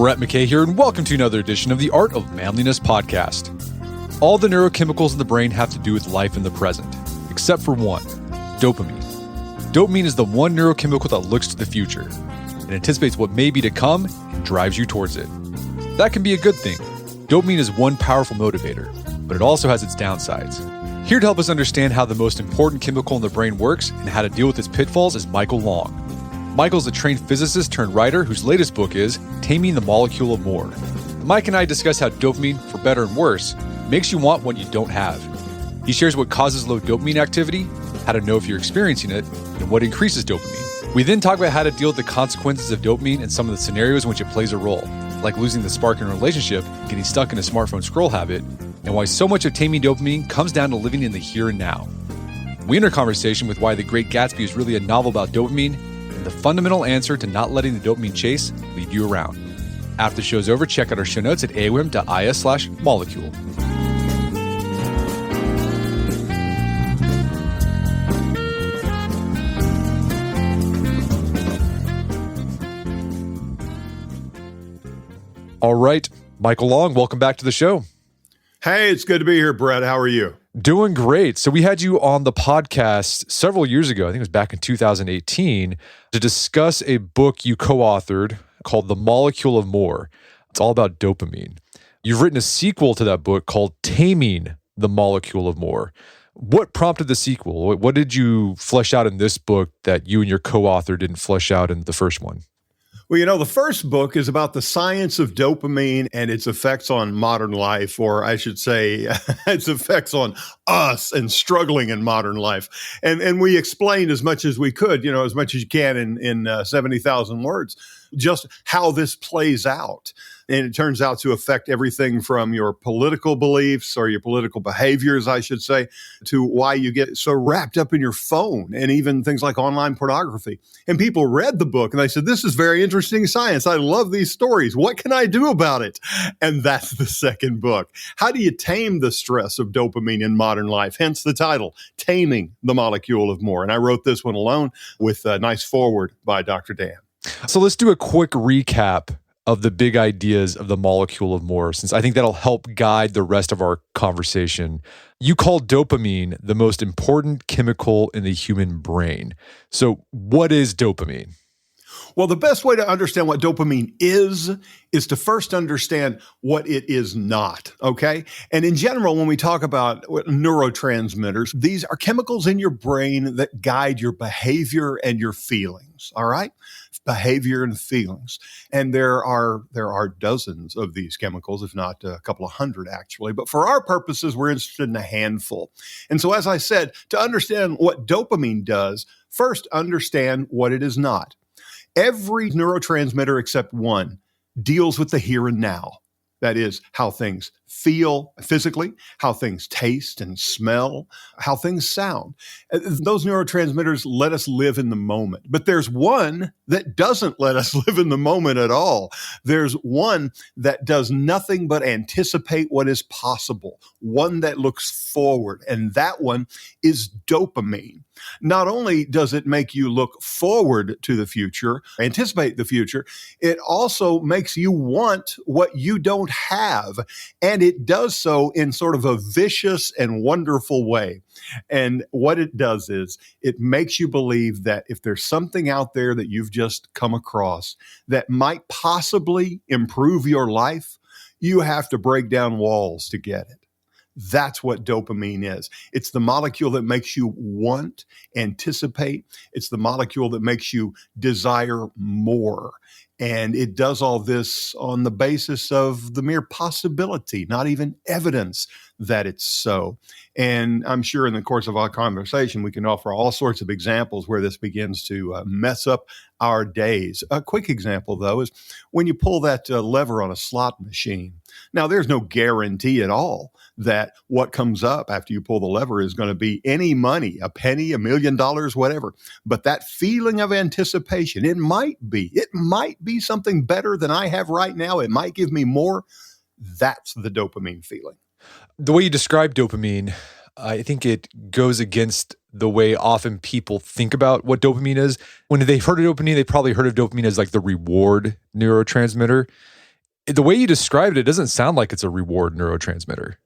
Brett McKay here, and welcome to another edition of the Art of Manliness podcast. All the neurochemicals in the brain have to do with life in the present, except for one, dopamine. Dopamine is the one neurochemical that looks to the future. It anticipates what may be to come and drives you towards it. That can be a good thing. Dopamine is one powerful motivator, but it also has its downsides. Here to help us understand how the most important chemical in the brain works and how to deal with its pitfalls is Michael Long. Michael's a trained physicist turned writer whose latest book is Taming the Molecule of More. Mike and I discuss how dopamine, for better and worse, makes you want what you don't have. He shares what causes low dopamine activity, how to know if you're experiencing it, and what increases dopamine. We then talk about how to deal with the consequences of dopamine and some of the scenarios in which it plays a role, like losing the spark in a relationship, getting stuck in a smartphone scroll habit, and why so much of taming dopamine comes down to living in the here and now. We enter conversation with why The Great Gatsby is really a novel about dopamine, and the fundamental answer to not letting the dopamine chase lead you around. After the show's over, check out our show notes at aom.is/molecule. All right, Michael Long, welcome back to the show. Hey, it's good to be here, Brett. How are you? Doing great. So we had you on the podcast several years ago, I think it was back in 2018, to discuss a book you co-authored called The Molecule of More. It's all about dopamine. You've written a sequel to that book called Taming the Molecule of More. What prompted the sequel? What did you flesh out in this book that you and your co-author didn't flesh out in the first one? Well, the first book is about the science of dopamine and its effects on modern life, or I should say, its effects on us and struggling in modern life. And we explained as much as we could, as much as you can in 70,000 words, just how this plays out. And it turns out to affect everything from your political beliefs or your political behaviors, I should say, to why you get so wrapped up in your phone and even things like online pornography. And people read the book and they said, this is very interesting science. I love these stories. What can I do about it? And that's the second book. How do you tame the stress of dopamine in modern life? Hence the title, Taming the Molecule of More. And I wrote this one alone with a nice foreword by Dr. Tame. So let's do a quick recap of the big ideas of the Molecule of More, since I think that'll help guide the rest of our conversation. You call dopamine the most important chemical in the human brain. So what is dopamine? Well, the best way to understand what dopamine is to first understand what it is not, okay? And in general, when we talk about neurotransmitters, these are chemicals in your brain that guide your behavior and your feelings, all right? Behavior and feelings. And there are dozens of these chemicals, if not a couple of hundred actually. But for our purposes, we're interested in a handful. And so as I said, to understand what dopamine does, first understand what it is not. Every neurotransmitter except one deals with the here and now. That is, how things feel physically, how things taste and smell, how things sound. Those neurotransmitters let us live in the moment. But there's one that doesn't let us live in the moment at all. There's one that does nothing but anticipate what is possible, one that looks forward, and that one is dopamine. Not only does it make you look forward to the future, anticipate the future, it also makes you want what you don't have. And it does so in sort of a vicious and wonderful way. And what it does is it makes you believe that if there's something out there that you've just come across that might possibly improve your life, you have to break down walls to get it. That's what dopamine is. It's the molecule that makes you want, anticipate. It's the molecule that makes you desire more. And it does all this on the basis of the mere possibility, not even evidence that it's so. And I'm sure in the course of our conversation, we can offer all sorts of examples where this begins to mess up our days. A quick example, though, is when you pull that lever on a slot machine. Now, there's no guarantee at all that what comes up after you pull the lever is going to be any money, a penny, $1 million, whatever. But that feeling of anticipation, it might be something better than I have right now. It might give me more. That's the dopamine feeling. The way you describe dopamine, I think it goes against the way often people think about what dopamine is. When they've heard of dopamine, they probably heard of dopamine as like the reward neurotransmitter. The way you described it doesn't sound like it's a reward neurotransmitter.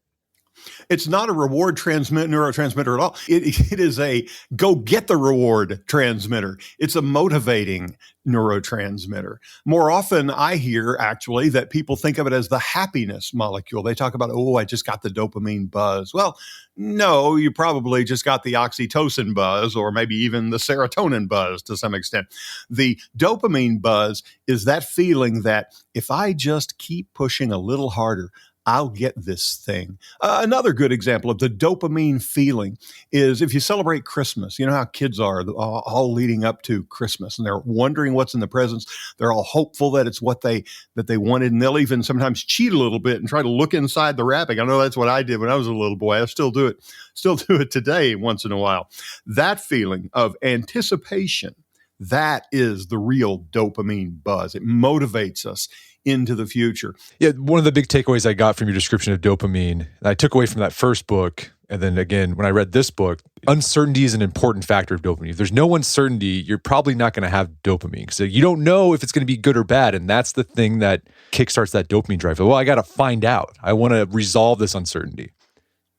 It's not a reward neurotransmitter at all. It is a go get the reward transmitter. It's a motivating neurotransmitter. More often, I hear actually that people think of it as the happiness molecule. They talk about, oh, I just got the dopamine buzz. Well, no, you probably just got the oxytocin buzz or maybe even the serotonin buzz to some extent. The dopamine buzz is that feeling that if I just keep pushing a little harder, I'll get this thing. Another good example of the dopamine feeling is if you celebrate Christmas. You know how kids are all leading up to Christmas, and they're wondering what's in the presents. They're all hopeful that it's what they wanted, and they'll even sometimes cheat a little bit and try to look inside the wrapping. I know that's what I did when I was a little boy. I still do it today once in a while. That feeling of anticipation, that is the real dopamine buzz. It motivates us into the future. Yeah, one of the big takeaways I got from your description of dopamine, I took away from that first book, and then again, when I read this book, uncertainty is an important factor of dopamine. If there's no uncertainty, you're probably not going to have dopamine. So you don't know if it's going to be good or bad, and that's the thing that kickstarts that dopamine drive. Well, I got to find out. I want to resolve this uncertainty.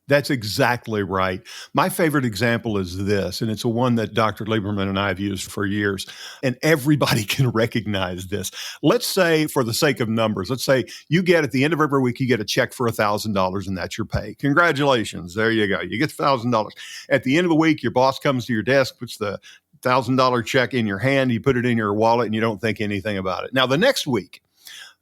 That's exactly right. My favorite example is this, and it's a one that Dr. Lieberman and I have used for years, and everybody can recognize this. Let's say, for the sake of numbers, let's say you get at the end of every week, you get a check for $1,000, and that's your pay. Congratulations. There you go. You get $1,000. At the end of the week, your boss comes to your desk, puts the $1,000 check in your hand, you put it in your wallet, and you don't think anything about it. Now, the next week,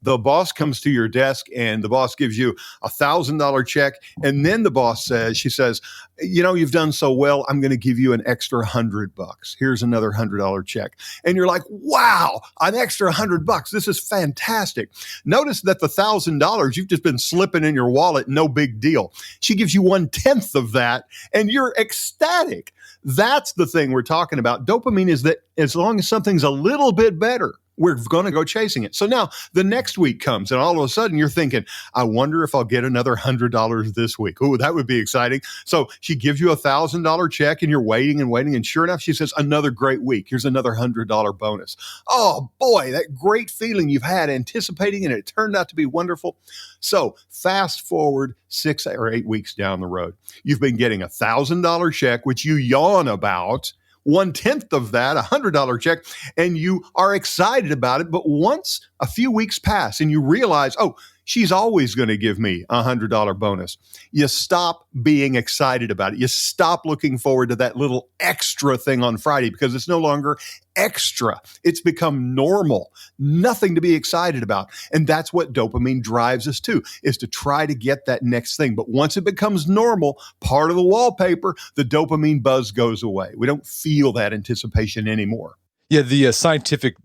the boss comes to your desk and the boss gives you $1,000 check. And then the boss she says, you know, you've done so well, I'm going to give you an extra $100. Here's another $100 check. And you're like, wow, an extra $100. This is fantastic. Notice that the $1,000 you've just been slipping in your wallet, no big deal. She gives you 1/10 of that and you're ecstatic. That's the thing we're talking about. Dopamine is that as long as something's a little bit better, we're going to go chasing it. So now the next week comes and all of a sudden you're thinking, I wonder if I'll get another $100 this week. Oh, that would be exciting. So she gives you $1,000 check and you're waiting and waiting. And sure enough, she says, another great week. Here's another $100 bonus. Oh boy, that great feeling you've had anticipating and it turned out to be wonderful. So fast forward 6 or 8 weeks down the road, you've been getting $1,000 check, which you yawn about, 1/10 of that, $100 check, and you are excited about it. But once a few weeks pass and you realize, oh, she's always going to give me a $100 bonus, you stop being excited about it. You stop looking forward to that little extra thing on Friday because it's no longer extra. It's become normal, nothing to be excited about. And that's what dopamine drives us to, is to try to get that next thing. But once it becomes normal, part of the wallpaper, the dopamine buzz goes away. We don't feel that anticipation anymore. Yeah, the scientific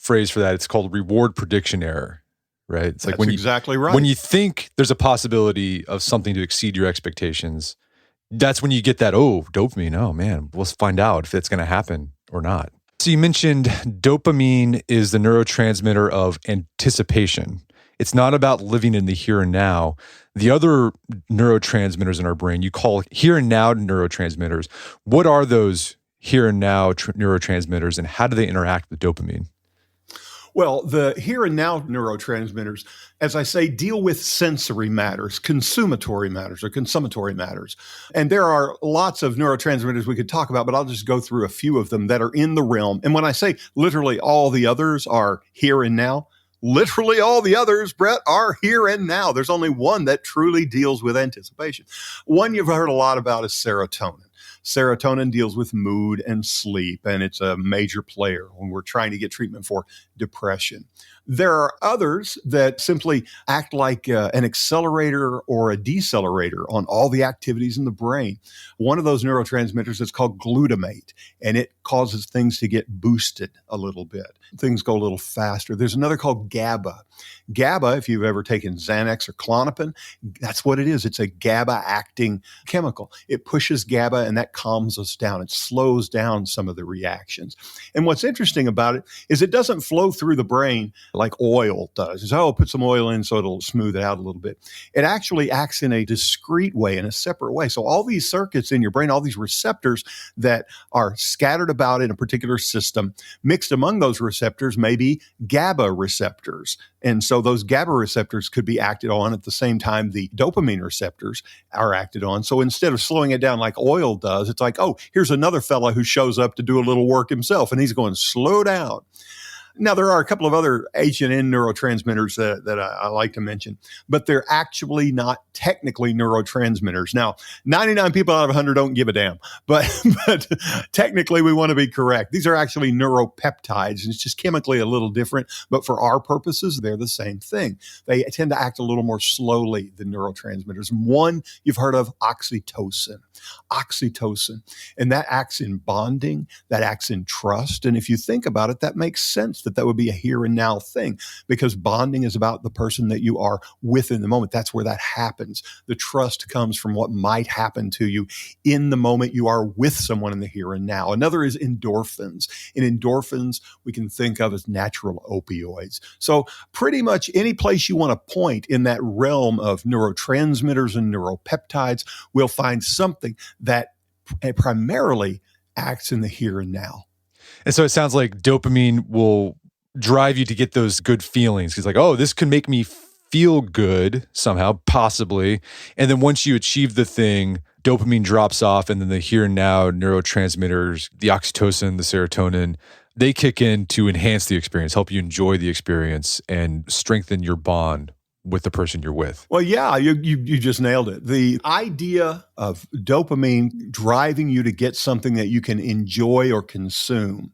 phrase for that, it's called reward prediction error. Right? It's like exactly right. When you think there's a possibility of something to exceed your expectations, that's when you get that, oh, dopamine. Oh man, let's find out if it's going to happen or not. So you mentioned dopamine is the neurotransmitter of anticipation. It's not about living in the here and now. The other neurotransmitters in our brain, you call here and now neurotransmitters. What are those here and now neurotransmitters and how do they interact with dopamine? Well, the here and now neurotransmitters, as I say, deal with sensory matters, consummatory matters. And there are lots of neurotransmitters we could talk about, but I'll just go through a few of them that are in the realm. And when I say literally all the others are here and now, literally all the others, Brett, are here and now. There's only one that truly deals with anticipation. One you've heard a lot about is serotonin. Serotonin deals with mood and sleep, and it's a major player when we're trying to get treatment for depression. There are others that simply act like an accelerator or a decelerator on all the activities in the brain. One of those neurotransmitters is called glutamate, and it causes things to get boosted a little bit. Things go a little faster. There's another called GABA. GABA, if you've ever taken Xanax or Klonopin, that's what it is. It's a GABA-acting chemical. It pushes GABA, and that calms us down. It slows down some of the reactions. And what's interesting about it is it doesn't flow through the brain like oil does. It's, oh, put some oil in so it'll smooth it out a little bit. It actually acts in a discrete way, in a separate way. So all these circuits in your brain, all these receptors that are scattered about in a particular system, mixed among those receptors may be GABA receptors. And so those GABA receptors could be acted on at the same time the dopamine receptors are acted on. So instead of slowing it down like oil does, it's like, oh, here's another fella who shows up to do a little work himself, and he's going, slow down. Now, there are a couple of other H and N neurotransmitters that I like to mention, but they're actually not technically neurotransmitters. Now, 99 people out of 100 don't give a damn, but technically we want to be correct. These are actually neuropeptides, and it's just chemically a little different, but for our purposes, they're the same thing. They tend to act a little more slowly than neurotransmitters. One you've heard of, oxytocin. And that acts in bonding, that acts in trust. And if you think about it, that makes sense that would be a here and now thing, because bonding is about the person that you are with in the moment. That's where that happens. The trust comes from what might happen to you in the moment you are with someone in the here and now. Another is endorphins. And endorphins we can think of as natural opioids. So pretty much any place you want to point in that realm of neurotransmitters and neuropeptides, we'll find something that primarily acts in the here and now. And so it sounds like dopamine will drive you to get those good feelings. It's like, oh, this could make me feel good somehow, possibly. And then once you achieve the thing, dopamine drops off, and then the here and now neurotransmitters, the oxytocin, the serotonin, they kick in to enhance the experience, help you enjoy the experience, and strengthen your bond with the person you're with. Well, yeah, you just nailed it. The idea of dopamine driving you to get something that you can enjoy or consume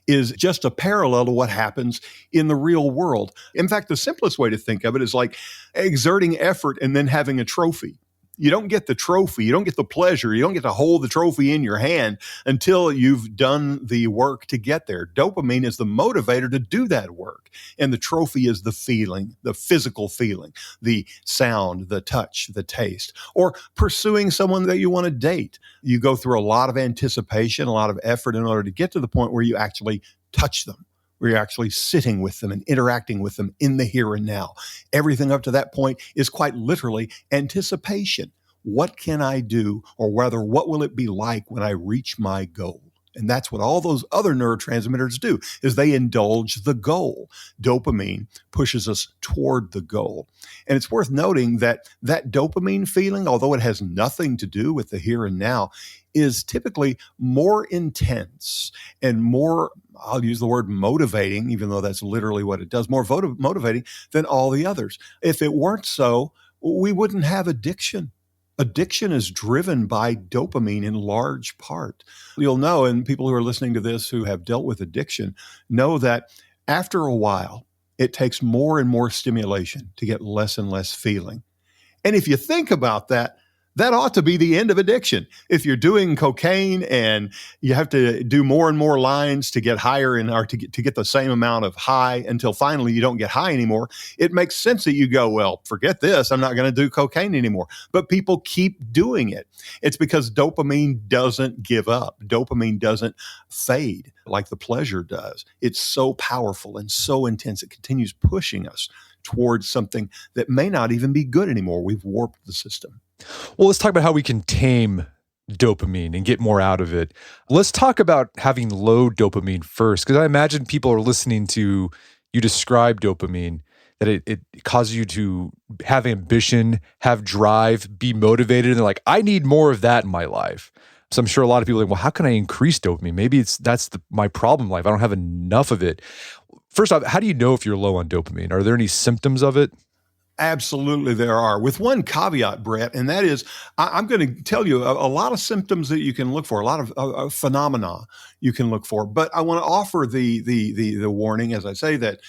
is just a parallel to what happens in the real world. In fact, the simplest way to think of it is like exerting effort and then having a trophy. You don't get the trophy, you don't get the pleasure, you don't get to hold the trophy in your hand until you've done the work to get there. Dopamine is the motivator to do that work. And the trophy is the feeling, the physical feeling, the sound, the touch, the taste, or pursuing someone that you want to date. You go through a lot of anticipation, a lot of effort in order to get to the point where you actually touch them, where you're actually sitting with them and interacting with them in the here and now. Everything up to that point is quite literally anticipation. What can I do, or rather, what will it be like when I reach my goal? And that's what all those other neurotransmitters do, is they indulge the goal. Dopamine pushes us toward the goal. And it's worth noting that that dopamine feeling, although it has nothing to do with the here and now, is typically more intense and more, I'll use the word motivating, even though that's literally what it does, more motivating than all the others. If it weren't so, we wouldn't have addiction. Addiction is driven by dopamine in large part. You'll know, and people who are listening to this who have dealt with addiction know that after a while, it takes more and more stimulation to get less and less feeling. And if you think about that, that ought to be the end of addiction. If you're doing cocaine and you have to do more and more lines to get higher or to get the same amount of high until finally you don't get high anymore, it makes sense that you go, well, forget this. I'm not going to do cocaine anymore. But people keep doing it. It's because dopamine doesn't give up. Dopamine doesn't fade like the pleasure does. It's so powerful and so intense. It continues pushing us towards something that may not even be good anymore. We've warped the system. Well, let's talk about how we can tame dopamine and get more out of it. Let's talk about having low dopamine first, because I imagine people are listening to you describe dopamine, that it causes you to have ambition, have drive, be motivated, and they're like, I need more of that in my life. So I'm sure a lot of people are like, well, how can I increase dopamine? Maybe that's my problem in life. I don't have enough of it. First off, how do you know if you're low on dopamine? Are there any symptoms of it? Absolutely, there are. With one caveat, Brett, and that is, I'm going to tell you a lot of symptoms that you can look for, a lot of phenomena you can look for. But I want to offer the warning, as I say, that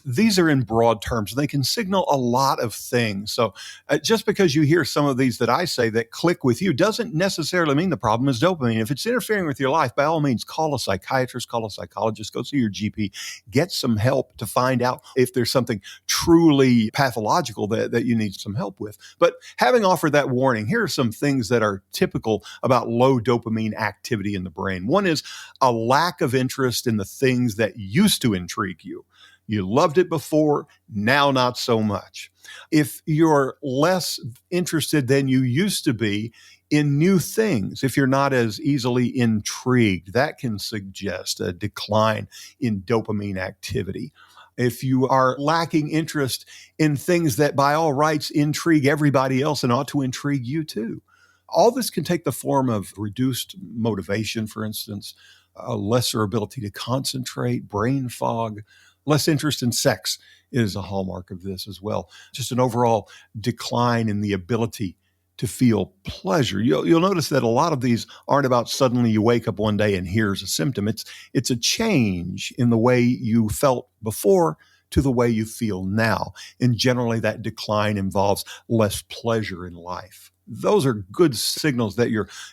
these are in broad terms. They can signal a lot of things. So just because you hear some of these that I say that click with you doesn't necessarily mean the problem is dopamine. If it's interfering with your life, by all means, call a psychiatrist, call a psychologist, go see your GP, get some help to find out if there's something truly pathological that you need some help with. But having offered that warning, here are some things that are typical about low dopamine activity in the brain. One is a lack of interest in the things that used to intrigue you. You loved it before, now not so much. If you're less interested than you used to be in new things, if you're not as easily intrigued, that can suggest a decline in dopamine activity. If you are lacking interest in things that by all rights intrigue everybody else and ought to intrigue you too. All this can take the form of reduced motivation, for instance, a lesser ability to concentrate, brain fog, less interest in sex is a hallmark of this as well. Just an overall decline in the ability to feel pleasure. You'll notice that a lot of these aren't about suddenly you wake up one day and here's a symptom. It's a change in the way you felt before to the way you feel now. And generally that decline involves less pleasure in life. Those are good signals that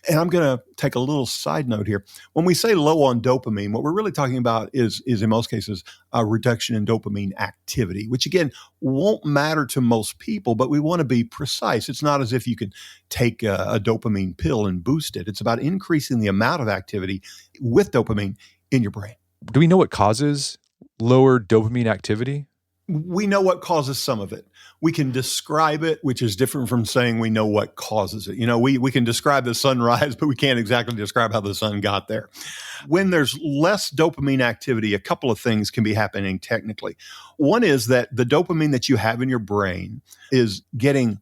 and I'm going to take a little side note here. When we say low on dopamine, what we're really talking about is in most cases, a reduction in dopamine activity, which again, won't matter to most people, but we want to be precise. It's not as if you can take a dopamine pill and boost it. It's about increasing the amount of activity with dopamine in your brain. Do we know what causes lower dopamine activity? We know what causes some of it. We can describe it, which is different from saying we know what causes it. We can describe the sunrise, but we can't exactly describe how the sun got there. When there's less dopamine activity, a couple of things can be happening technically. One is that the dopamine that you have in your brain is getting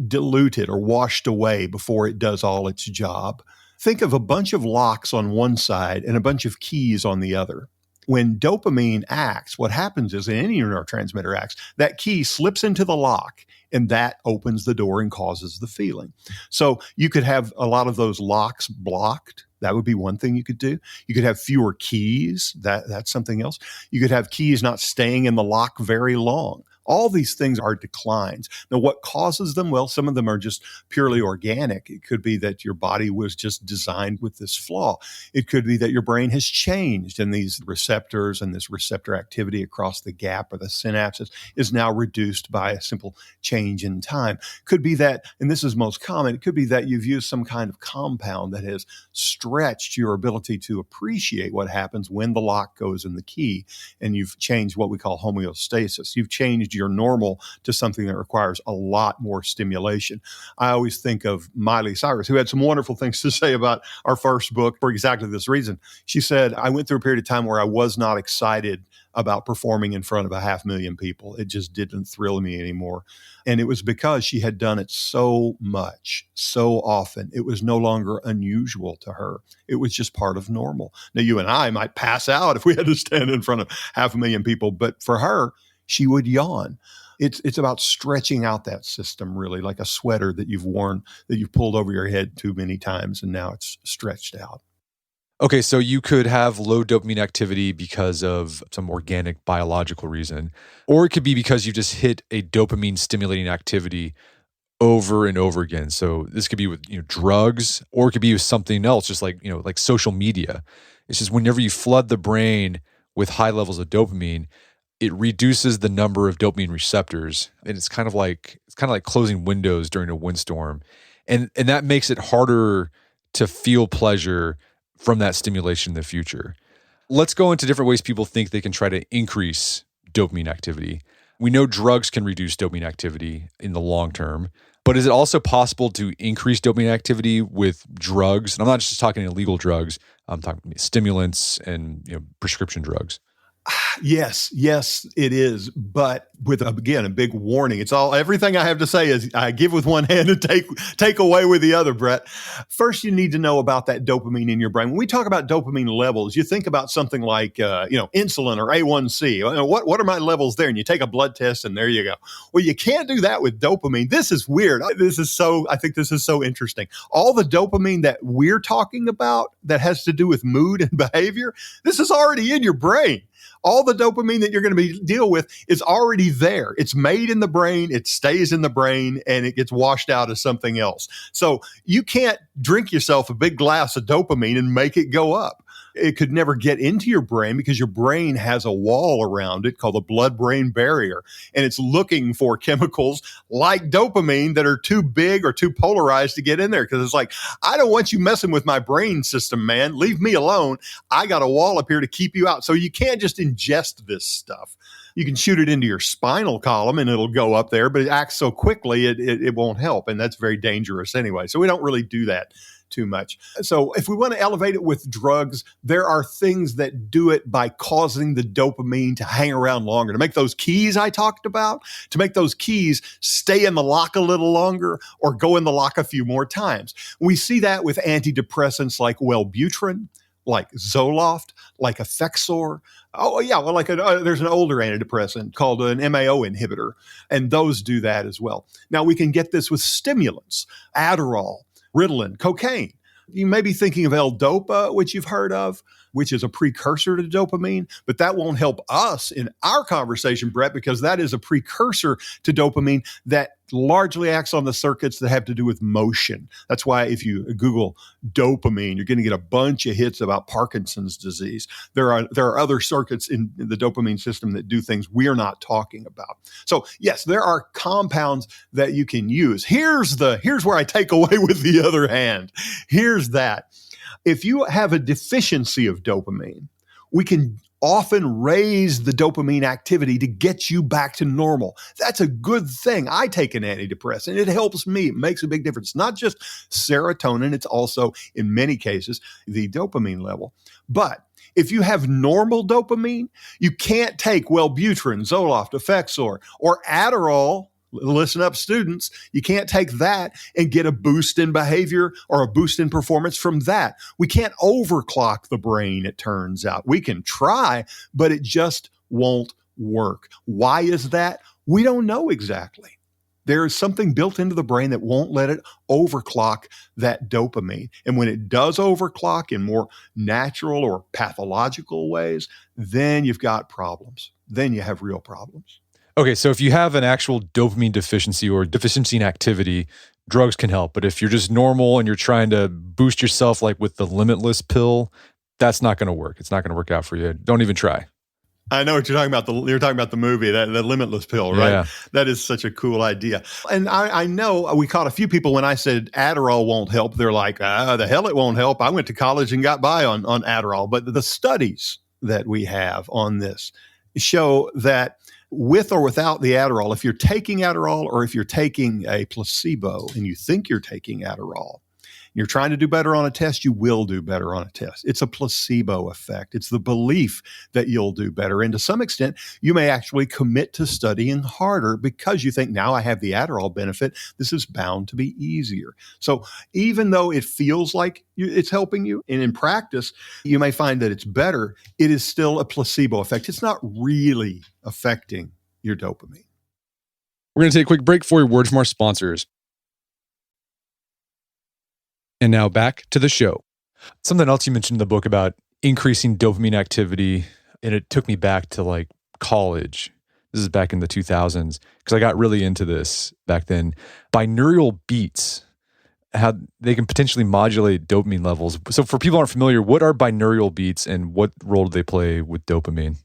diluted or washed away before it does all its job. Think of a bunch of locks on one side and a bunch of keys on the other. When dopamine acts, what happens is, in any neurotransmitter acts, that key slips into the lock and that opens the door and causes the feeling. So you could have a lot of those locks blocked. That would be one thing you could do. You could have fewer keys. That's something else. You could have keys not staying in the lock very long. All these things are declines. Now, what causes them? Well, some of them are just purely organic. It could be that your body was just designed with this flaw. It could be that your brain has changed and these receptors and this receptor activity across the gap or the synapses is now reduced by a simple change in time. Could be that, and this is most common, it could be that you've used some kind of compound that has stretched your ability to appreciate what happens when the lock goes in the key, and you've changed what we call homeostasis. You've changed your normal to something that requires a lot more stimulation. I always think of Miley Cyrus, who had some wonderful things to say about our first book for exactly this reason. She said, I went through a period of time where I was not excited about performing in front of 500,000 people. It just didn't thrill me anymore. And it was because she had done it so much, so often. It was no longer unusual to her. It was just part of normal. Now, you and I might pass out if we had to stand in front of 500,000 people, but for her, she would yawn. It's about stretching out that system, really, like a sweater that you've worn, that you've pulled over your head too many times, and now it's stretched out. Okay, so you could have low dopamine activity because of some organic biological reason, or it could be because you just hit a dopamine stimulating activity over and over again. So this could be with drugs, or it could be with something else, just like like social media. It's just whenever you flood the brain with high levels of dopamine, it reduces the number of dopamine receptors, and it's kind of like closing windows during a windstorm, and that makes it harder to feel pleasure from that stimulation in the future. Let's go into different ways people think they can try to increase dopamine activity. We know drugs can reduce dopamine activity in the long term, but is it also possible to increase dopamine activity with drugs? And I'm not just talking illegal drugs. I'm talking stimulants and prescription drugs. Yes, it is. But with, again, a big warning. Everything I have to say is I give with one hand and take away with the other, Brett. First, you need to know about that dopamine in your brain. When we talk about dopamine levels, you think about something like, insulin or A1C. What are my levels there? And you take a blood test and there you go. Well, you can't do that with dopamine. This is weird. I think this is so interesting. All the dopamine that we're talking about that has to do with mood and behavior, this is already in your brain. All the dopamine that you're going to deal with is already there. It's made in the brain, it stays in the brain, and it gets washed out as something else. So you can't drink yourself a big glass of dopamine and make it go up. It could never get into your brain because your brain has a wall around it called the blood-brain barrier. And it's looking for chemicals like dopamine that are too big or too polarized to get in there. Because it's like, I don't want you messing with my brain system, man. Leave me alone. I got a wall up here to keep you out. So you can't just ingest this stuff. You can shoot it into your spinal column and it'll go up there, but it acts so quickly it won't help. And that's very dangerous anyway. So we don't really do that too much. So if we want to elevate it with drugs, there are things that do it by causing the dopamine to hang around longer, to make those keys I talked about, to make those keys stay in the lock a little longer or go in the lock a few more times. We see that with antidepressants like Wellbutrin, like Zoloft, like Effexor. Oh, yeah, well, there's an older antidepressant called an MAO inhibitor, and those do that as well. Now, we can get this with stimulants, Adderall, Ritalin, cocaine. You may be thinking of L-Dopa, which you've heard of, which is a precursor to dopamine, but that won't help us in our conversation, Brett, because that is a precursor to dopamine that largely acts on the circuits that have to do with motion. That's why if you Google dopamine, you're going to get a bunch of hits about Parkinson's disease. There are other circuits in the dopamine system that do things we're not talking about. So yes, there are compounds that you can use. Here's where I take away with the other hand. Here's that. If you have a deficiency of dopamine, we can often raise the dopamine activity to get you back to normal. That's a good thing. I take an antidepressant. It helps me. It makes a big difference. Not just serotonin, it's also, in many cases, the dopamine level. But if you have normal dopamine, you can't take Wellbutrin, Zoloft, Effexor, or Adderall. Listen up, students. You can't take that and get a boost in behavior or a boost in performance from that. We can't overclock the brain, it turns out. We can try, but it just won't work. Why is that? We don't know exactly. There is something built into the brain that won't let it overclock that dopamine. And when it does overclock in more natural or pathological ways, then you've got problems. Then you have real problems. Okay, so if you have an actual dopamine deficiency or deficiency in activity, drugs can help. But if you're just normal and you're trying to boost yourself like with the Limitless pill, that's not going to work. It's not going to work out for you. Don't even try. I know what you're talking about. You're talking about the movie, the Limitless pill, right? Yeah. That is such a cool idea. And I know we caught a few people when I said Adderall won't help. They're like, the hell it won't help. I went to college and got by on Adderall. But the studies that we have on this show that with or without the Adderall, if you're taking Adderall or if you're taking a placebo and you think you're taking Adderall, you're trying to do better on a test, you will do better on a test. It's a placebo effect. It's the belief that you'll do better. And to some extent, you may actually commit to studying harder because you think, now I have the Adderall benefit, this is bound to be easier. So even though it feels like it's helping you, and in practice, you may find that it's better, it is still a placebo effect. It's not really affecting your dopamine. We're going to take a quick break for a word from our sponsors. And now back to the show. Something else you mentioned in the book about increasing dopamine activity, and it took me back to like college. This is back in the 2000s, because I got really into this back then. Binaural beats, how they can potentially modulate dopamine levels. So for people who aren't familiar, what are binaural beats and what role do they play with dopamine?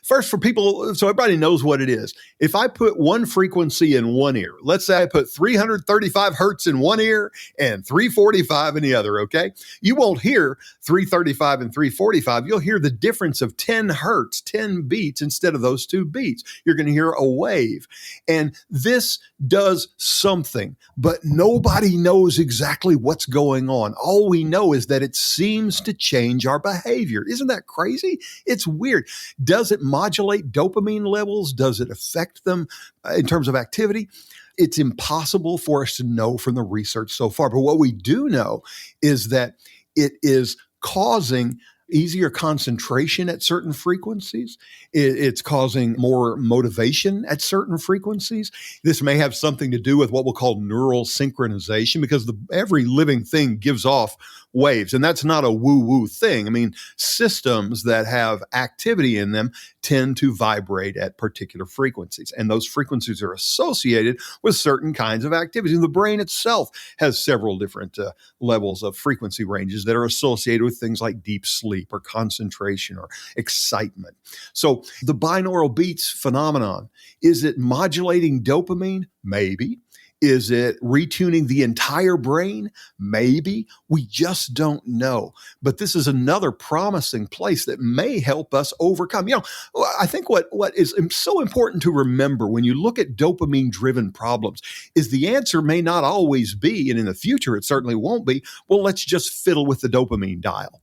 First, for people, so everybody knows what it is. If I put one frequency in one ear, let's say I put 335 hertz in one ear and 345 in the other, okay? You won't hear 335 and 345. You'll hear the difference of 10 hertz, 10 beats instead of those two beats. You're going to hear a wave. And this does something, but nobody knows exactly what's going on. All we know is that it seems to change our behavior. Isn't that crazy? It's weird. Does it modulate dopamine levels? Does it affect them in terms of activity? It's impossible for us to know from the research so far. But what we do know is that it is causing easier concentration at certain frequencies. It's causing more motivation at certain frequencies. This may have something to do with what we'll call neural synchronization, because every living thing gives off waves. And that's not a woo-woo thing. I mean, systems that have activity in them tend to vibrate at particular frequencies. And those frequencies are associated with certain kinds of activities. And the brain itself has several different levels of frequency ranges that are associated with things like deep sleep or concentration or excitement. So the binaural beats phenomenon, is it modulating dopamine? Maybe. Is it retuning the entire brain? Maybe. We just don't know. But this is another promising place that may help us overcome. I think what is so important to remember when you look at dopamine-driven problems is the answer may not always be, and in the future it certainly won't be, well, let's just fiddle with the dopamine dial.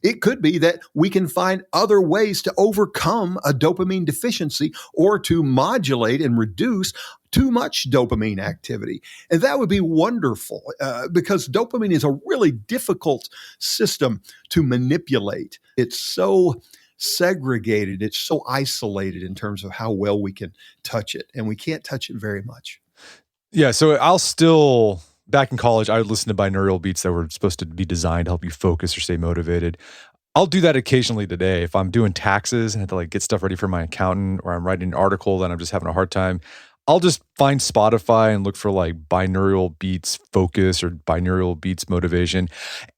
It could be that we can find other ways to overcome a dopamine deficiency or to modulate and reduce too much dopamine activity. And that would be wonderful because dopamine is a really difficult system to manipulate. It's so segregated, it's so isolated in terms of how well we can touch it, and we can't touch it very much. Yeah, so back in college, I would listen to binaural beats that were supposed to be designed to help you focus or stay motivated. I'll do that occasionally today. If I'm doing taxes and I have to get stuff ready for my accountant, or I'm writing an article and I'm just having a hard time, I'll just find Spotify and look for binaural beats focus or binaural beats motivation.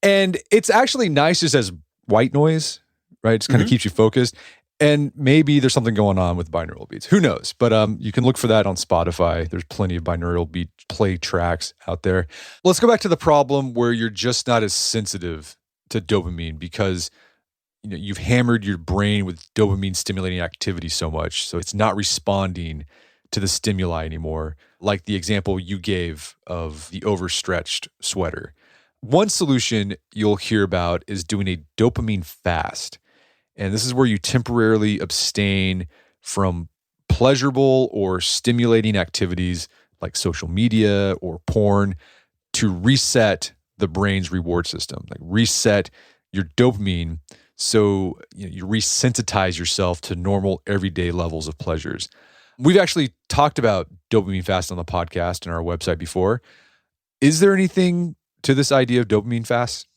And it's actually nice just as white noise, right? It just kind of keeps you focused. And maybe there's something going on with binaural beats. Who knows? But you can look for that on Spotify. There's plenty of binaural beat play tracks out there. Let's go back to the problem where you're just not as sensitive to dopamine because you've hammered your brain with dopamine stimulating activity so much. So it's not responding to the stimuli anymore, like the example you gave of the overstretched sweater. One solution you'll hear about is doing a dopamine fast. And this is where you temporarily abstain from pleasurable or stimulating activities like social media or porn to reset the brain's reward system, reset your dopamine so you resensitize yourself to normal everyday levels of pleasures. We've actually talked about dopamine fast on the podcast and our website before. Is there anything to this idea of dopamine fast?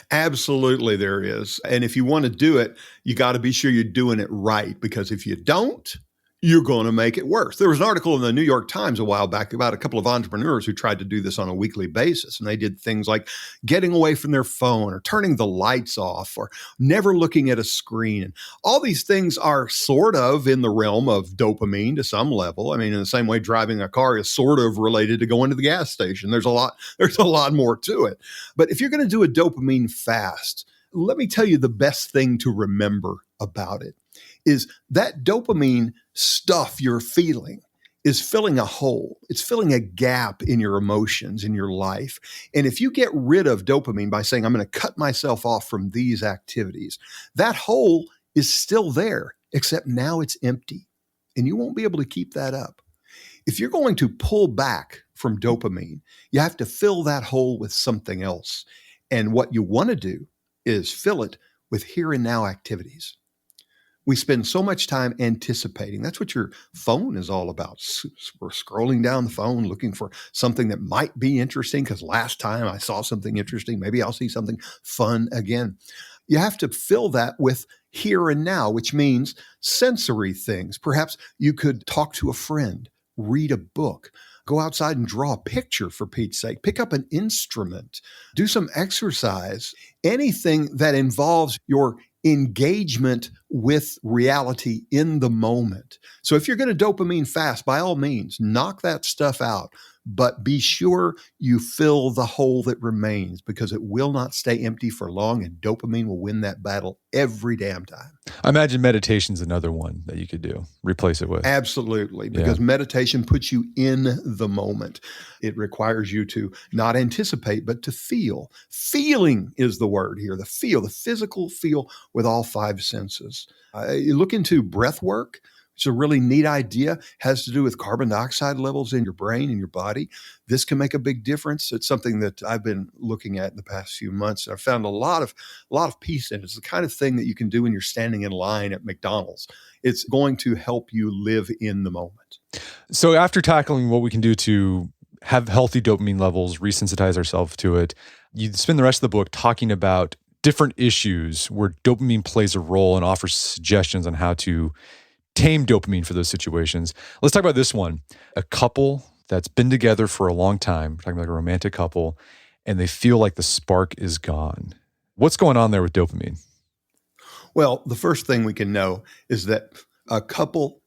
Absolutely, there is. And if you want to do it, you got to be sure you're doing it right, because if you don't, you're going to make it worse. There was an article in the New York Times a while back about a couple of entrepreneurs who tried to do this on a weekly basis. And they did things like getting away from their phone or turning the lights off or never looking at a screen. And all these things are sort of in the realm of dopamine to some level. I mean, in the same way driving a car is sort of related to going to the gas station. There's a lot more to it. But if you're going to do a dopamine fast, let me tell you the best thing to remember about it is that dopamine stuff you're feeling is filling a hole. It's filling a gap in your emotions, in your life. And if you get rid of dopamine by saying, I'm going to cut myself off from these activities, that hole is still there, except now it's empty. And you won't be able to keep that up. If you're going to pull back from dopamine, you have to fill that hole with something else. And what you want to do is fill it with here and now activities. We spend so much time anticipating. That's what your phone is all about. We're scrolling down the phone looking for something that might be interesting because last time I saw something interesting. Maybe I'll see something fun again. You have to fill that with here and now, which means sensory things. Perhaps you could talk to a friend, read a book, go outside and draw a picture, for Pete's sake, pick up an instrument, do some exercise, anything that involves your engagement with reality in the moment. So if you're going to dopamine fast, by all means, knock that stuff out, but be sure you fill the hole that remains, because it will not stay empty for long, and dopamine will win that battle every damn time. I imagine meditation's another one that you could do, replace it with. Absolutely, because meditation puts you in the moment. It requires you to not anticipate, but to feel. Feeling is the word here, the physical feel with all five senses. You look into breath work. It's a really neat idea. Has to do with carbon dioxide levels in your brain and your body. This can make a big difference. It's something that I've been looking at in the past few months. I've found a lot of peace in it. It's the kind of thing that you can do when you're standing in line at McDonald's. It's going to help you live in the moment. So after tackling what we can do to have healthy dopamine levels, resensitize ourselves to it, you spend the rest of the book talking about different issues where dopamine plays a role and offers suggestions on how to tame dopamine for those situations. Let's talk about this one. A couple that's been together for a long time, we're talking about a romantic couple, and they feel like the spark is gone. What's going on there with dopamine? Well, the first thing we can know is that a couple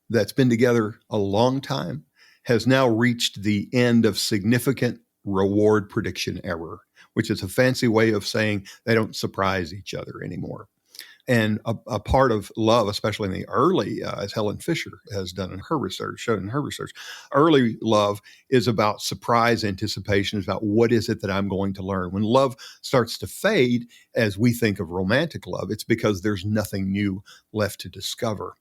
that's been together a long time has now reached the end of significant reward prediction error, which is a fancy way of saying they don't surprise each other anymore. And a part of love, especially in the early, as Helen Fisher has done in her research, showed in her research, early love is about surprise anticipation, is about what is it that I'm going to learn. When love starts to fade, as we think of romantic love, it's because there's nothing new left to discover.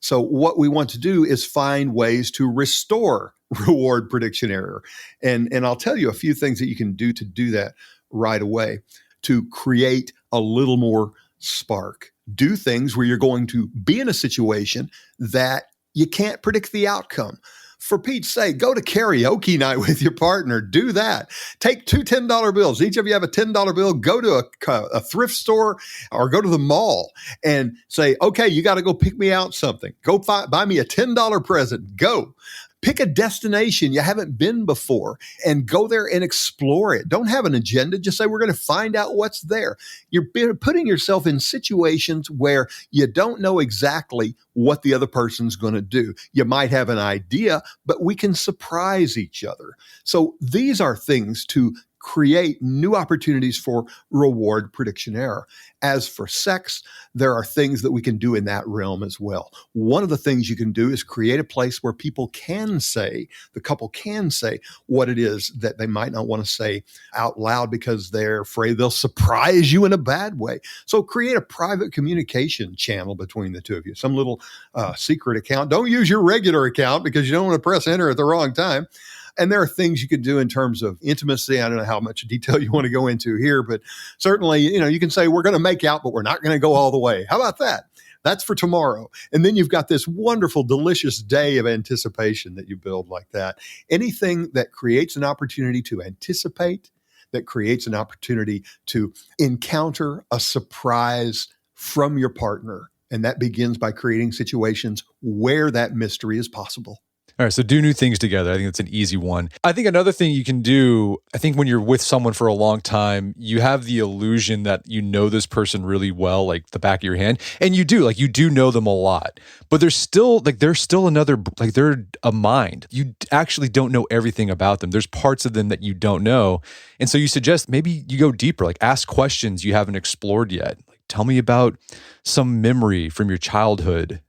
So what we want to do is find ways to restore reward prediction error. And I'll tell you a few things that you can do to do that right away to create a little more spark. Do things where you're going to be in a situation that you can't predict the outcome. For Pete's sake, go to karaoke night with your partner. Do that. Take two $10 bills. Each of you have a $10 bill. Go to a thrift store or go to the mall and say, okay, you got to go pick me out something. Go buy me a $10 present. Go. Pick a destination you haven't been before and go there and explore it. Don't have an agenda. Just say, we're going to find out what's there. You're putting yourself in situations where you don't know exactly what the other person's going to do. You might have an idea, but we can surprise each other. So these are things to create new opportunities for reward prediction error. As for sex, there are things that we can do in that realm as well. One of the things you can do is create a place where people can say, the couple can say what it is that they might not want to say out loud because they're afraid they'll surprise you in a bad way. So create a private communication channel between the two of you, some little secret account. Don't use your regular account because you don't want to press enter at the wrong time. And there are things you can do in terms of intimacy. I don't know how much detail you want to go into here, but certainly, you can say we're going to make out, but we're not going to go all the way. How about that? That's for tomorrow. And then you've got this wonderful, delicious day of anticipation that you build like that. Anything that creates an opportunity to anticipate, that creates an opportunity to encounter a surprise from your partner. And that begins by creating situations where that mystery is possible. All right, so do new things together. I think that's an easy one. I think another thing you can do, I think when you're with someone for a long time, you have the illusion that you know this person really well, like the back of your hand. And you do know them a lot. But there's still another, they're a mind. You actually don't know everything about them. There's parts of them that you don't know. And so you suggest maybe you go deeper, ask questions you haven't explored yet. Tell me about some memory from your childhood.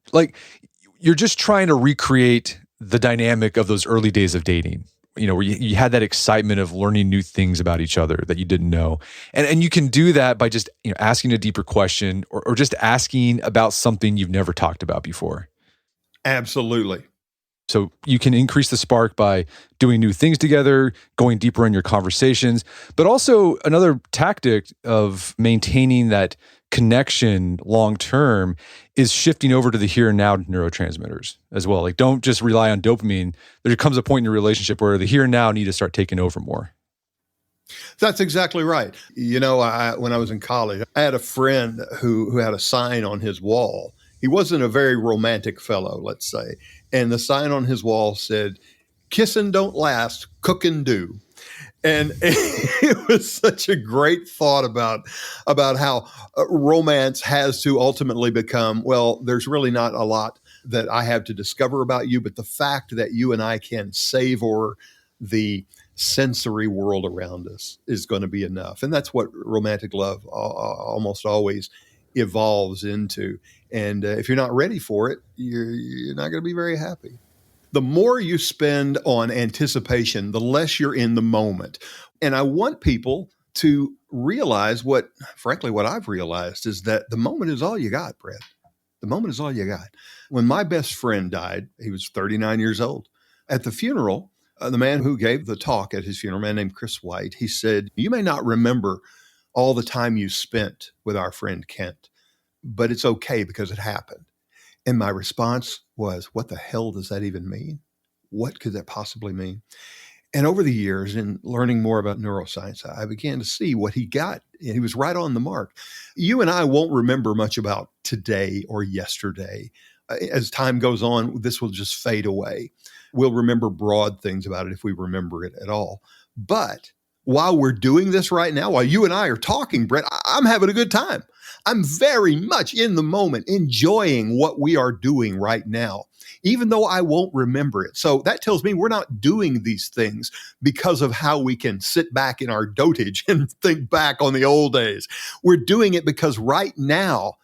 You're just trying to recreate the dynamic of those early days of dating, where you had that excitement of learning new things about each other that you didn't know. And you can do that by just asking a deeper question or just asking about something you've never talked about before. Absolutely. So you can increase the spark by doing new things together, going deeper in your conversations, but also another tactic of maintaining that connection long-term is shifting over to the here and now neurotransmitters as well. Don't just rely on dopamine. There comes a point in your relationship where the here and now need to start taking over more. That's exactly right. When I was in college, I had a friend who had a sign on his wall. He wasn't a very romantic fellow, let's say. And the sign on his wall said, "Kissing don't last, cooking do." And it was such a great thought about how romance has to ultimately become, well, there's really not a lot that I have to discover about you, but the fact that you and I can savor the sensory world around us is going to be enough. And that's what romantic love almost always evolves into. And if you're not ready for it, you're not going to be very happy. The more you spend on anticipation, the less you're in the moment. And I want people to realize what I've realized is that the moment is all you got, Brett. The moment is all you got. When my best friend died, he was 39 years old. At the funeral, the man who gave the talk at his funeral, a man named Chris White, he said, "You may not remember all the time you spent with our friend Kent, but it's okay because it happened." And my response was, what the hell does that even mean? What could that possibly mean? And over the years, in learning more about neuroscience, I began to see what he got. And he was right on the mark. You and I won't remember much about today or yesterday. As time goes on, this will just fade away. We'll remember broad things about it if we remember it at all. But while we're doing this right now, while you and I are talking, Brett, I'm having a good time. I'm very much in the moment, enjoying what we are doing right now, even though I won't remember it. So that tells me we're not doing these things because of how we can sit back in our dotage and think back on the old days. We're doing it because right now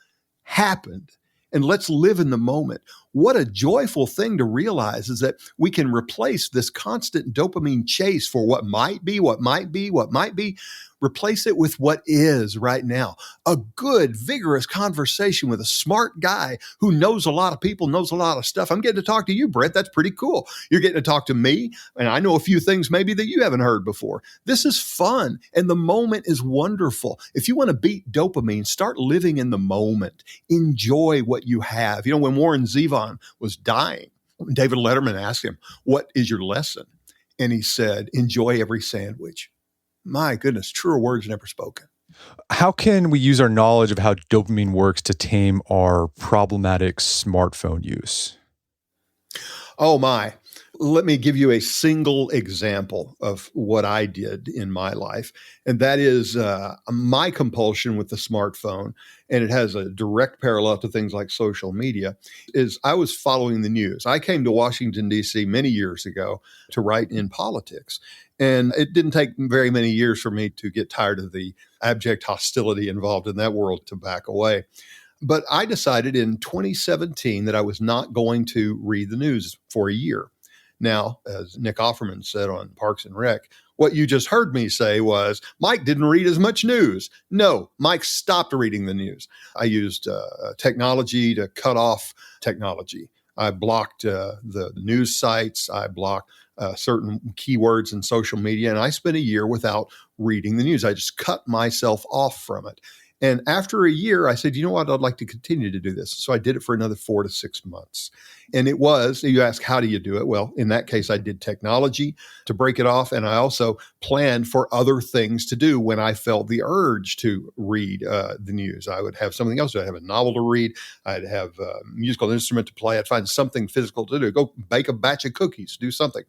happened. And let's live in the moment. What a joyful thing to realize is that we can replace this constant dopamine chase for what might be, replace it with what is right now. A good, vigorous conversation with a smart guy who knows a lot of people, knows a lot of stuff. I'm getting to talk to you, Brett. That's pretty cool. You're getting to talk to me, and I know a few things maybe that you haven't heard before. This is fun, and the moment is wonderful. If you want to beat dopamine, start living in the moment. Enjoy what you have. You know, when Warren Zevon was dying, David Letterman asked him, "What is your lesson?" And he said, "Enjoy every sandwich." My goodness, truer words never spoken. How can we use our knowledge of how dopamine works to tame our problematic smartphone use? Oh my. Let me give you a single example of what I did in my life. And that is my compulsion with the smartphone. And it has a direct parallel to things like social media, is I was following the news. I came to Washington, D.C. many years ago to write in politics. And it didn't take very many years for me to get tired of the abject hostility involved in that world to back away. But I decided in 2017 that I was not going to read the news for a year. Now, as Nick Offerman said on Parks and Rec, what you just heard me say was, Mike didn't read as much news. No, Mike stopped reading the news. I used technology to cut off technology. I blocked the news sites. I blocked certain keywords in social media, and I spent a year without reading the news. I just cut myself off from it. And after a year, I said, you know what, I'd like to continue to do this. So I did it for another 4 to 6 months. And it was, you ask, how do you do it? Well, in that case, I did technology to break it off. And I also planned for other things to do when I felt the urge to read the news. I would have something else. I'd have a novel to read. I'd have a musical instrument to play. I'd find something physical to do. Go bake a batch of cookies, do something.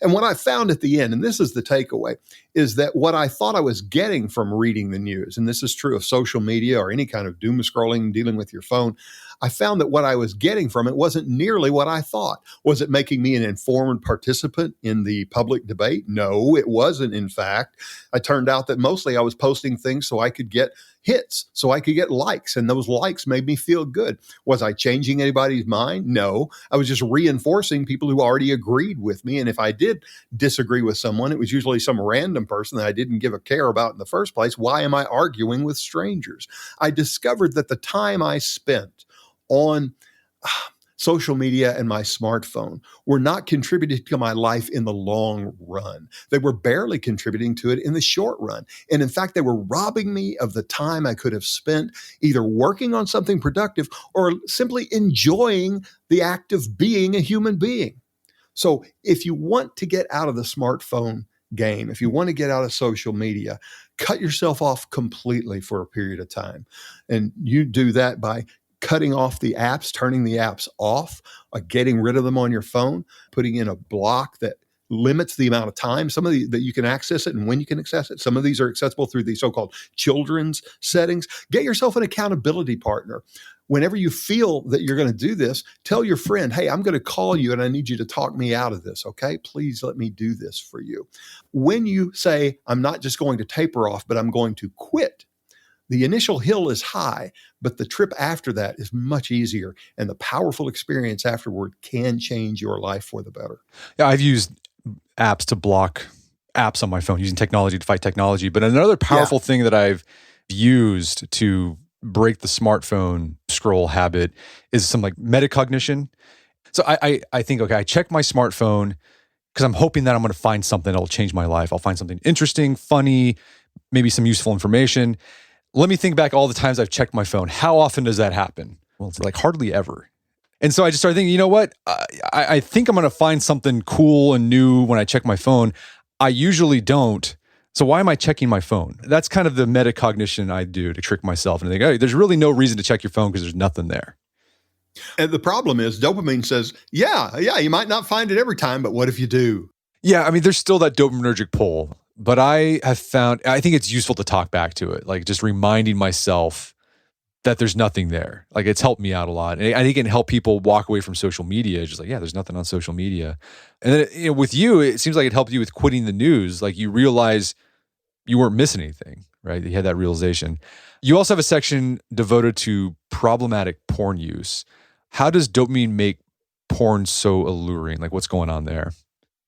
And what I found at the end, and this is the takeaway, is that what I thought I was getting from reading the news, and this is true of social media or any kind of doom scrolling, dealing with your phone, I found that what I was getting from it wasn't nearly what I thought. Was it making me an informed participant in the public debate? No, it wasn't, in fact. It turned out that mostly I was posting things so I could get hits, so I could get likes, and those likes made me feel good. Was I changing anybody's mind? No. I was just reinforcing people who already agreed with me, and if I did disagree with someone, it was usually some random person that I didn't give a care about in the first place. Why am I arguing with strangers? I discovered that the time I spent on social media and my smartphone were not contributing to my life in the long run. They were barely contributing to it in the short run. And in fact, they were robbing me of the time I could have spent either working on something productive or simply enjoying the act of being a human being. So if you want to get out of the smartphone game, if you want to get out of social media, cut yourself off completely for a period of time. And you do that by cutting off the apps, turning the apps off, getting rid of them on your phone, putting in a block that limits the amount of time, some of that you can access it and when you can access it. Some of these are accessible through the so-called children's settings. Get yourself an accountability partner. Whenever you feel that you're going to do this, tell your friend, hey, I'm going to call you and I need you to talk me out of this, okay? Please let me do this for you. When you say, I'm not just going to taper off, but I'm going to quit, the initial hill is high, but the trip after that is much easier. And the powerful experience afterward can change your life for the better. Yeah, I've used apps to block apps on my phone, using technology to fight technology. But another powerful thing that I've used to break the smartphone scroll habit is some like metacognition. So I think, okay, I check my smartphone because I'm hoping that I'm going to find something that will change my life. I'll find something interesting, funny, maybe some useful information. Let me think back all the times I've checked my phone. How often does that happen? Well, it's like hardly ever. And so I just started thinking, you know what? I think I'm going to find something cool and new when I check my phone. I usually don't. So why am I checking my phone? That's kind of the metacognition I do to trick myself and think, hey, there's really no reason to check your phone because there's nothing there. And the problem is dopamine says, yeah, you might not find it every time, but what if you do? Yeah, I mean, there's still that dopaminergic pull. But I have found, I think it's useful to talk back to it, like just reminding myself that there's nothing there. Like, it's helped me out a lot. And I think it can help people walk away from social media. It's just like, yeah, there's nothing on social media. And then, with you, it seems like it helped you with quitting the news. Like, you realize you weren't missing anything, right? You had that realization. You also have a section devoted to problematic porn use. How does dopamine make porn so alluring? Like, what's going on there?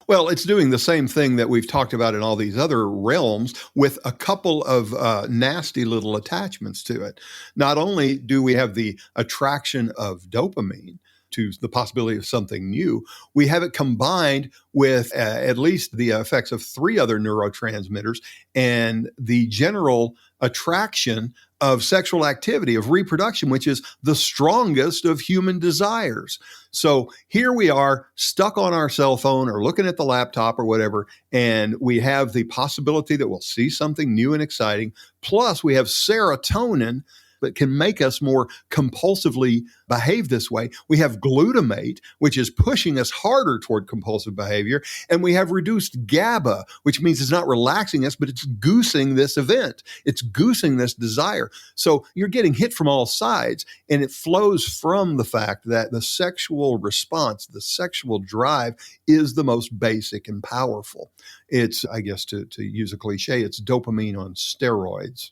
Well, it's doing the same thing that we've talked about in all these other realms with a couple of nasty little attachments to it. Not only do we have the attraction of dopamine to the possibility of something new, we have it combined with at least the effects of three other neurotransmitters and the general attraction of sexual activity, of reproduction, which is the strongest of human desires. So here we are stuck on our cell phone or looking at the laptop or whatever, and we have the possibility that we'll see something new and exciting. Plus, we have serotonin that can make us more compulsively behave this way. We have glutamate, which is pushing us harder toward compulsive behavior. And we have reduced GABA, which means it's not relaxing us, but it's goosing this event. It's goosing this desire. So you're getting hit from all sides. And it flows from the fact that the sexual response, the sexual drive, is the most basic and powerful. It's, I guess, to use a cliche, it's dopamine on steroids.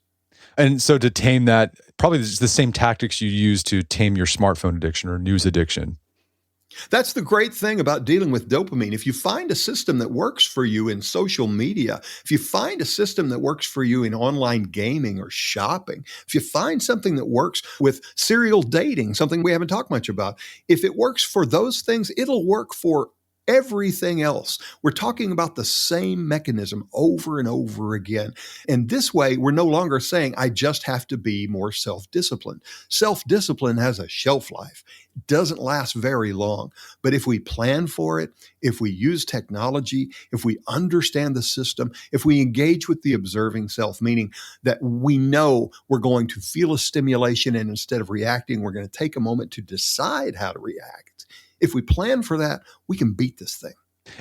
And so to tame that, probably it's the same tactics you use to tame your smartphone addiction or news addiction. That's the great thing about dealing with dopamine. If you find a system that works for you in social media, if you find a system that works for you in online gaming or shopping, if you find something that works with serial dating, something we haven't talked much about, if it works for those things, it'll work for everything else. We're talking about the same mechanism over and over again. And this way, we're no longer saying, I just have to be more self-disciplined. Self-discipline has a shelf life. It doesn't last very long. But if we plan for it, if we use technology, if we understand the system, if we engage with the observing self, meaning that we know we're going to feel a stimulation and instead of reacting, we're going to take a moment to decide how to react. If we plan for that, we can beat this thing.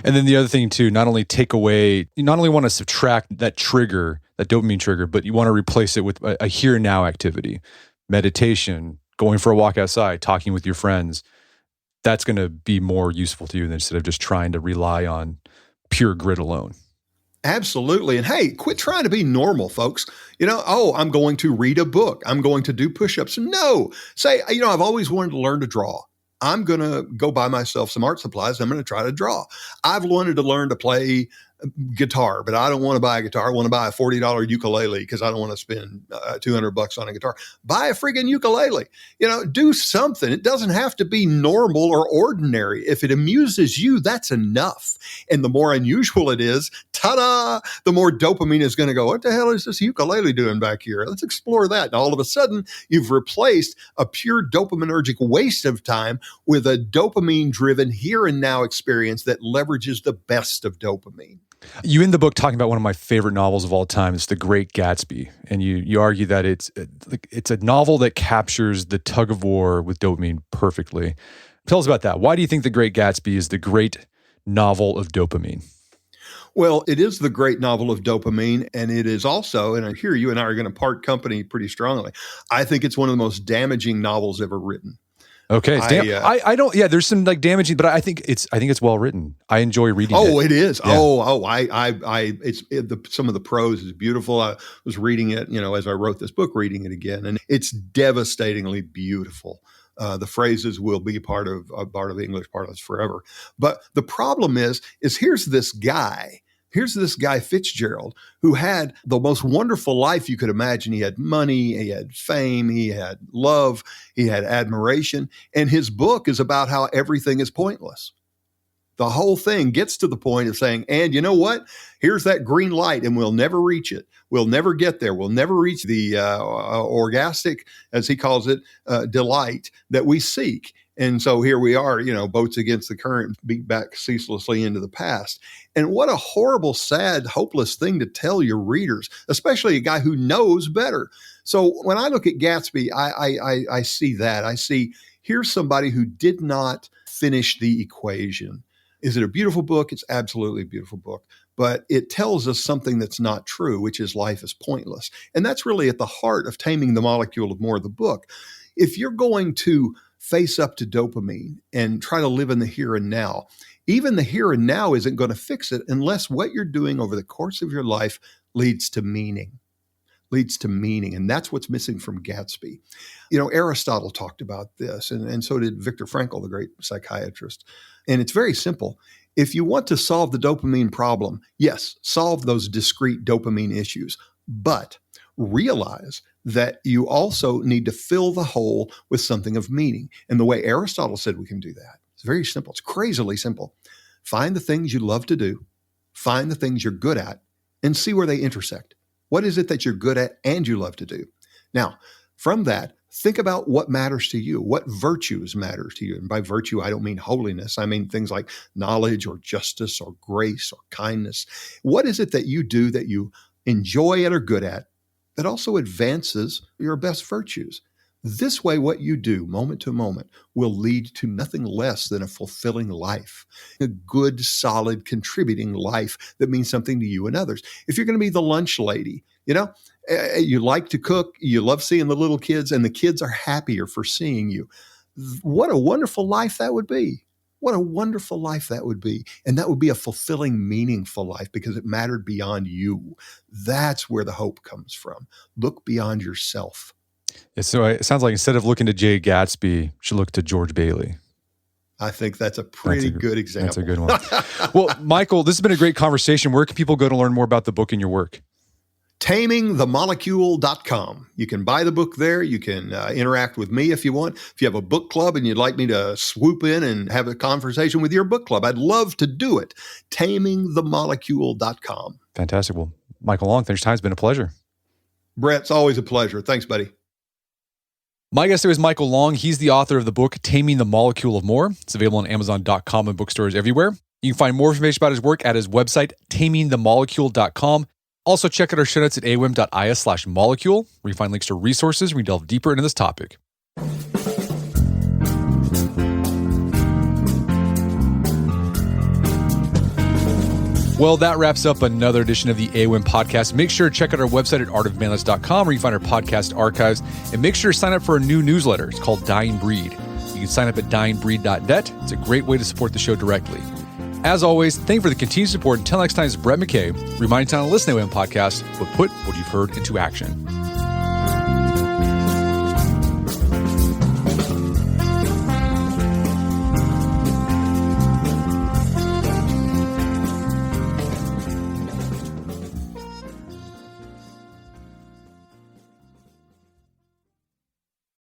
And then the other thing too, not only want to subtract that trigger, that dopamine trigger, but you want to replace it with a here and now activity, meditation, going for a walk outside, talking with your friends. That's going to be more useful to you than instead of just trying to rely on pure grit alone. Absolutely. And hey, quit trying to be normal, folks. I'm going to read a book. I'm going to do push-ups. No, say, I've always wanted to learn to draw. I'm going to go buy myself some art supplies. I'm going to try to draw. I've wanted to learn to play guitar, but I don't want to buy a guitar. I want to buy a $40 ukulele because I don't want to spend $200 on a guitar. Buy a friggin' ukulele. Do something. It doesn't have to be normal or ordinary. If it amuses you, that's enough. And the more unusual it is, ta-da, the more dopamine is going to go, what the hell is this ukulele doing back here? Let's explore that. And all of a sudden, you've replaced a pure dopaminergic waste of time with a dopamine-driven here and now experience that leverages the best of dopamine. You in the book talking about one of my favorite novels of all time. It's The Great Gatsby, and you argue that it's a novel that captures the tug of war with dopamine perfectly. Tell us about that. Why do you think The Great Gatsby is the great novel of dopamine? Well, it is the great novel of dopamine, and it is also, and I hear you and I are going to part company pretty strongly, I think it's one of the most damaging novels ever written. Okay, I don't. Yeah, there's some damaging, but I think it's well written. I enjoy reading. Oh, it is. Yeah. Some of the prose is beautiful. I was reading it, as I wrote this book, reading it again, and it's devastatingly beautiful. The phrases will be part of English, part of us forever. But the problem is here's this guy Fitzgerald, who had the most wonderful life you could imagine. He had money, he had fame, he had love, he had admiration. And his book is about how everything is pointless. The whole thing gets to the point of saying, and you know what? Here's that green light, and we'll never reach it. We'll never get there. We'll never reach the orgastic, as he calls it, delight that we seek. And so here we are, boats against the current, beat back ceaselessly into the past. And what a horrible, sad, hopeless thing to tell your readers, especially a guy who knows better. So when I look at Gatsby, I see that. I see here's somebody who did not finish the equation. Is it a beautiful book? It's absolutely a beautiful book. but it tells us something that's not true, which is life is pointless. And that's really at the heart of Taming the Molecule of More, the book. If you're going to face up to dopamine and try to live in the here and now, even the here and now isn't going to fix it unless what you're doing over the course of your life leads to meaning. And that's what's missing from Gatsby. Aristotle talked about this, and so did Viktor Frankl, the great psychiatrist. And it's very simple. If you want to solve the dopamine problem, yes, solve those discrete dopamine issues, but realize that you also need to fill the hole with something of meaning. And the way Aristotle said we can do that, it's very simple. It's crazily simple. Find the things you love to do, find the things you're good at, and see where they intersect. What is it that you're good at and you love to do? Now, from that, think about what matters to you, what virtues matter to you. And by virtue, I don't mean holiness. I mean things like knowledge or justice or grace or kindness. What is it that you do that you enjoy and are good at that also advances your best virtues? This way, what you do moment to moment will lead to nothing less than a fulfilling life, a good, solid, contributing life that means something to you and others. If you're going to be the lunch lady, you like to cook, you love seeing the little kids, and the kids are happier for seeing you. What a wonderful life that would be. What a wonderful life that would be. And that would be a fulfilling, meaningful life because it mattered beyond you. That's where the hope comes from. Look beyond yourself. Yeah, so it sounds like instead of looking to Jay Gatsby, you should look to George Bailey. I think that's a pretty good example. That's a good one. Well, Michael, this has been a great conversation. Where can people go to learn more about the book and your work? TamingTheMolecule.com. You can buy the book there. You can interact with me if you want. If you have a book club and you'd like me to swoop in and have a conversation with your book club, I'd love to do it. TamingTheMolecule.com. Fantastic. Well, Michael Long, thanks for your time. It's been a pleasure. Brett, it's always a pleasure. Thanks, buddy. My guest today is Michael Long. He's the author of the book, Taming the Molecule of More. It's available on Amazon.com and bookstores everywhere. You can find more information about his work at his website, TamingTheMolecule.com. Also, check out our show notes at awim.is/molecule, where you find links to resources where we delve deeper into this topic. Well, that wraps up another edition of the AWIM podcast. Make sure to check out our website at artofmanliness.com where you find our podcast archives. And make sure to sign up for a new newsletter. It's called Dying Breed. You can sign up at dyingbreed.net. It's a great way to support the show directly. As always, thank you for the continued support. Until next time, it's Brett McKay, reminding you to listen to AWIM podcast, but put what you've heard into action.